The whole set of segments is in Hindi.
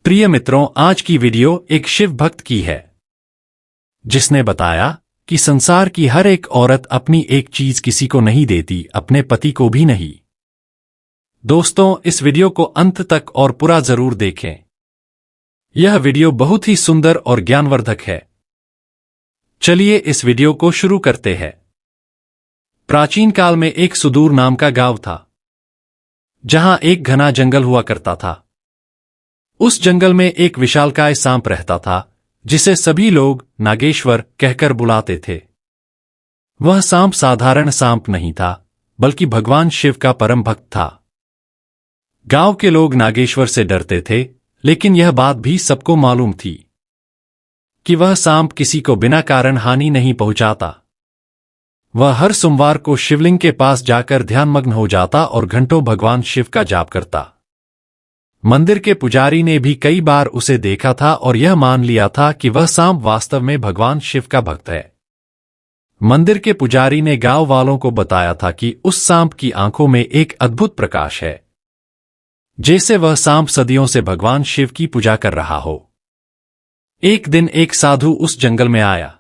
प्रिय मित्रों, आज की वीडियो एक शिव भक्त की है जिसने बताया कि संसार की हर एक औरत अपनी एक चीज किसी को नहीं देती, अपने पति को भी नहीं। दोस्तों, इस वीडियो को अंत तक और पूरा जरूर देखें। यह वीडियो बहुत ही सुंदर और ज्ञानवर्धक है। चलिए इस वीडियो को शुरू करते हैं। प्राचीन काल में एक सुदूर नाम का गांव था, जहां एक घना जंगल हुआ करता था। उस जंगल में एक विशालकाय सांप रहता था, जिसे सभी लोग नागेश्वर कहकर बुलाते थे। वह सांप साधारण सांप नहीं था, बल्कि भगवान शिव का परम भक्त था। गांव के लोग नागेश्वर से डरते थे, लेकिन यह बात भी सबको मालूम थी कि वह सांप किसी को बिना कारण हानि नहीं पहुंचाता। वह हर सोमवार को शिवलिंग के पास जाकर ध्यानमग्न हो जाता और घंटों भगवान शिव का जाप करता। मंदिर के पुजारी ने भी कई बार उसे देखा था और यह मान लिया था कि वह सांप वास्तव में भगवान शिव का भक्त है। मंदिर के पुजारी ने गांव वालों को बताया था कि उस सांप की आंखों में एक अद्भुत प्रकाश है, जैसे वह सांप सदियों से भगवान शिव की पूजा कर रहा हो। एक दिन एक साधु उस जंगल में आया।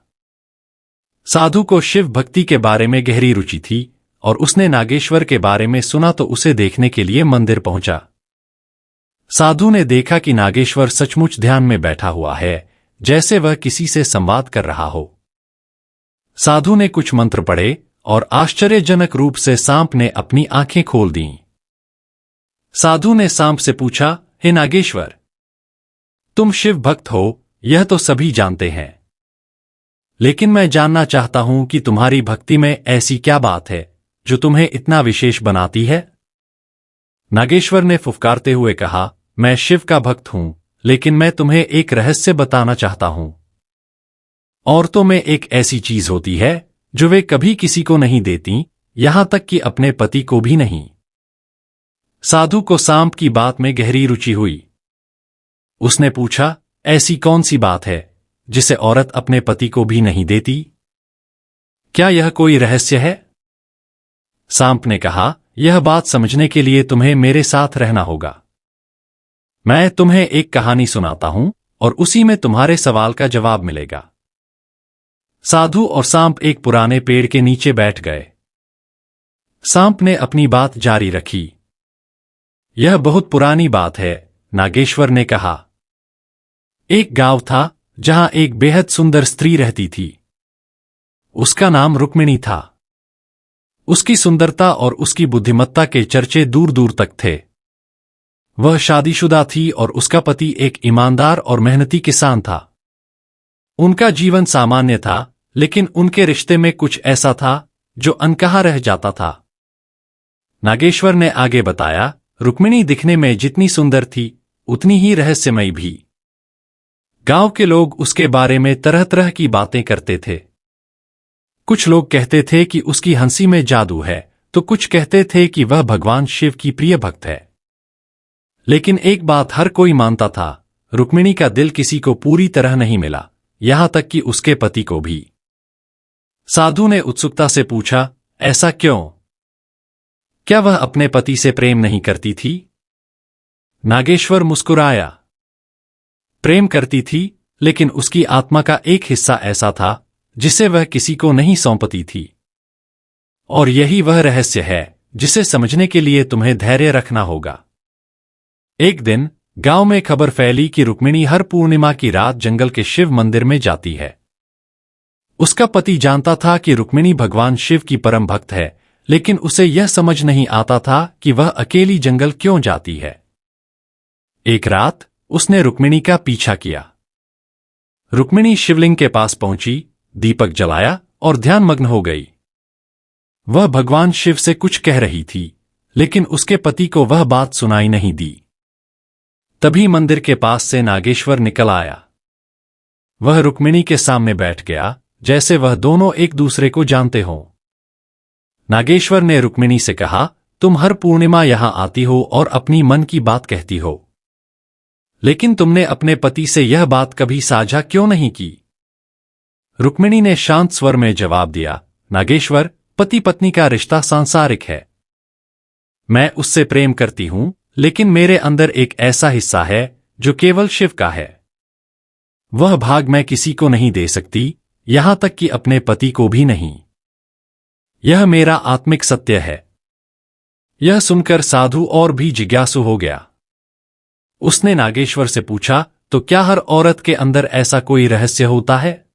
साधु को शिव भक्ति के बारे में गहरी रुचि थी और उसने नागेश्वर के बारे में सुना तो उसे देखने के लिए मंदिर पहुंचा। साधु ने देखा कि नागेश्वर सचमुच ध्यान में बैठा हुआ है, जैसे वह किसी से संवाद कर रहा हो। साधु ने कुछ मंत्र पढ़े और आश्चर्यजनक रूप से सांप ने अपनी आंखें खोल दीं। साधु ने सांप से पूछा, हे नागेश्वर, तुम शिव भक्त हो, यह तो सभी जानते हैं, लेकिन मैं जानना चाहता हूं कि तुम्हारी भक्ति में ऐसी क्या बात है जो तुम्हें इतना विशेष बनाती है। नागेश्वर ने फुफकारते हुए कहा, मैं शिव का भक्त हूं, लेकिन मैं तुम्हें एक रहस्य बताना चाहता हूं। औरतों में एक ऐसी चीज होती है जो वे कभी किसी को नहीं देती, यहां तक कि अपने पति को भी नहीं। साधु को सांप की बात में गहरी रुचि हुई। उसने पूछा, ऐसी कौन सी बात है जिसे औरत अपने पति को भी नहीं देती? क्या यह कोई रहस्य है? सांप ने कहा, यह बात समझने के लिए तुम्हें मेरे साथ रहना होगा। मैं तुम्हें एक कहानी सुनाता हूं और उसी में तुम्हारे सवाल का जवाब मिलेगा। साधु और सांप एक पुराने पेड़ के नीचे बैठ गए। सांप ने अपनी बात जारी रखी। यह बहुत पुरानी बात है, नागेश्वर ने कहा। एक गांव था जहां एक बेहद सुंदर स्त्री रहती थी। उसका नाम रुक्मिणी था। उसकी सुंदरता और उसकी बुद्धिमत्ता के चर्चे दूर दूर तक थे। वह शादीशुदा थी और उसका पति एक ईमानदार और मेहनती किसान था। उनका जीवन सामान्य था, लेकिन उनके रिश्ते में कुछ ऐसा था जो अनकहा रह जाता था। नागेश्वर ने आगे बताया, रुक्मिणी दिखने में जितनी सुंदर थी, उतनी ही रहस्यमयी भी। गांव के लोग उसके बारे में तरह तरह की बातें करते थे। कुछ लोग कहते थे कि उसकी हंसी में जादू है, तो कुछ कहते थे कि वह भगवान शिव की प्रिय भक्त है। लेकिन एक बात हर कोई मानता था, रुक्मिणी का दिल किसी को पूरी तरह नहीं मिला, यहां तक कि उसके पति को भी। साधु ने उत्सुकता से पूछा, ऐसा क्यों? क्या वह अपने पति से प्रेम नहीं करती थी? नागेश्वर मुस्कुराया। प्रेम करती थी, लेकिन उसकी आत्मा का एक हिस्सा ऐसा था जिसे वह किसी को नहीं सौंपती थी। और यही वह रहस्य है जिसे समझने के लिए तुम्हें धैर्य रखना होगा। एक दिन गांव में खबर फैली कि रुक्मिणी हर पूर्णिमा की रात जंगल के शिव मंदिर में जाती है। उसका पति जानता था कि रुक्मिणी भगवान शिव की परम भक्त है, लेकिन उसे यह समझ नहीं आता था कि वह अकेली जंगल क्यों जाती है। एक रात उसने रुक्मिणी का पीछा किया। रुक्मिणी शिवलिंग के पास पहुंची, दीपक जलाया और ध्यानमग्न हो गई। वह भगवान शिव से कुछ कह रही थी, लेकिन उसके पति को वह बात सुनाई नहीं दी। तभी मंदिर के पास से नागेश्वर निकल आया। वह रुक्मिणी के सामने बैठ गया, जैसे वह दोनों एक दूसरे को जानते हों। नागेश्वर ने रुक्मिणी से कहा, तुम हर पूर्णिमा यहां आती हो और अपनी मन की बात कहती हो, लेकिन तुमने अपने पति से यह बात कभी साझा क्यों नहीं की? रुक्मिणी ने शांत स्वर में जवाब दिया, नागेश्वर, पति पत्नी का रिश्ता सांसारिक है। मैं उससे प्रेम करती हूं, लेकिन मेरे अंदर एक ऐसा हिस्सा है जो केवल शिव का है। वह भाग मैं किसी को नहीं दे सकती, यहां तक कि अपने पति को भी नहीं। यह मेरा आत्मिक सत्य है। यह सुनकर साधु और भी जिज्ञासु हो गया। उसने नागेश्वर से पूछा, तो क्या हर औरत के अंदर ऐसा कोई रहस्य होता है?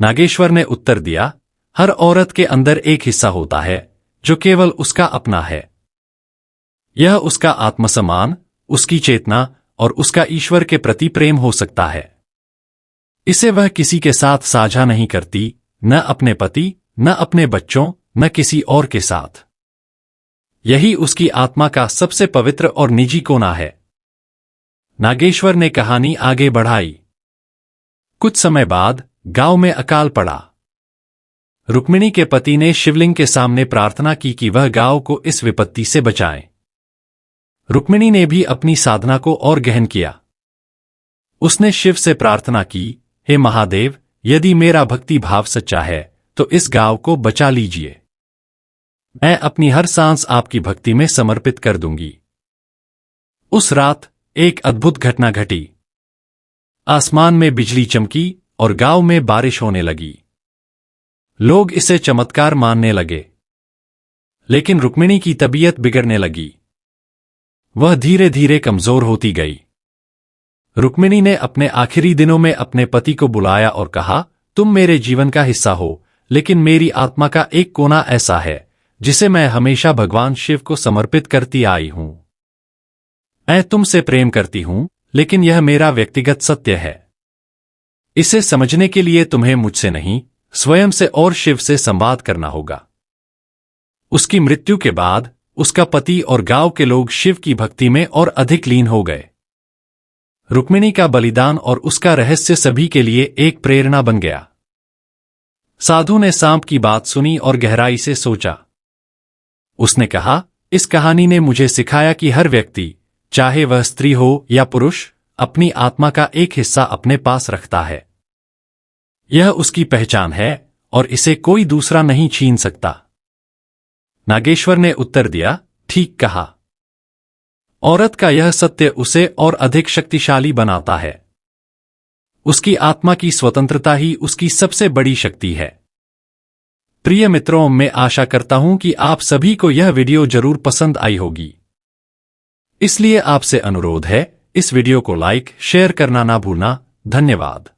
नागेश्वर ने उत्तर दिया, हर औरत के अंदर एक हिस्सा होता है जो केवल उसका अपना है। यह उसका आत्मसम्मान, उसकी चेतना और उसका ईश्वर के प्रति प्रेम हो सकता है। इसे वह किसी के साथ साझा नहीं करती, न अपने पति, न अपने बच्चों, न किसी और के साथ। यही उसकी आत्मा का सबसे पवित्र और निजी कोना है। नागेश्वर ने कहानी आगे बढ़ाई। कुछ समय बाद गांव में अकाल पड़ा। रुक्मिणी के पति ने शिवलिंग के सामने प्रार्थना की कि वह गांव को इस विपत्ति से बचाए। रुक्मिणी ने भी अपनी साधना को और गहन किया। उसने शिव से प्रार्थना की, हे महादेव, यदि मेरा भक्ति भाव सच्चा है तो इस गांव को बचा लीजिए। मैं अपनी हर सांस आपकी भक्ति में समर्पित कर दूंगी। उस रात एक अद्भुत घटना घटी। आसमान में बिजली चमकी और गांव में बारिश होने लगी। लोग इसे चमत्कार मानने लगे। लेकिन रुक्मिणी की तबीयत बिगड़ने लगी। वह धीरे धीरे कमजोर होती गई। रुक्मिणी ने अपने आखिरी दिनों में अपने पति को बुलाया और कहा, तुम मेरे जीवन का हिस्सा हो, लेकिन मेरी आत्मा का एक कोना ऐसा है जिसे मैं हमेशा भगवान शिव को समर्पित करती आई हूं। मैं तुमसे प्रेम करती हूं, लेकिन यह मेरा व्यक्तिगत सत्य है। इसे समझने के लिए तुम्हें मुझसे नहीं, स्वयं से और शिव से संवाद करना होगा। उसकी मृत्यु के बाद उसका पति और गांव के लोग शिव की भक्ति में और अधिक लीन हो गए। रुक्मिणी का बलिदान और उसका रहस्य सभी के लिए एक प्रेरणा बन गया। साधु ने सांप की बात सुनी और गहराई से सोचा। उसने कहा, इस कहानी ने मुझे सिखाया कि हर व्यक्ति, चाहे वह स्त्री हो या पुरुष, अपनी आत्मा का एक हिस्सा अपने पास रखता है। यह उसकी पहचान है और इसे कोई दूसरा नहीं छीन सकता। नागेश्वर ने उत्तर दिया, ठीक कहा। औरत का यह सत्य उसे और अधिक शक्तिशाली बनाता है। उसकी आत्मा की स्वतंत्रता ही उसकी सबसे बड़ी शक्ति है। प्रिय मित्रों, मैं आशा करता हूं कि आप सभी को यह वीडियो जरूर पसंद आई होगी। इसलिए आपसे अनुरोध है, इस वीडियो को लाइक, शेयर करना ना भूलना। धन्यवाद।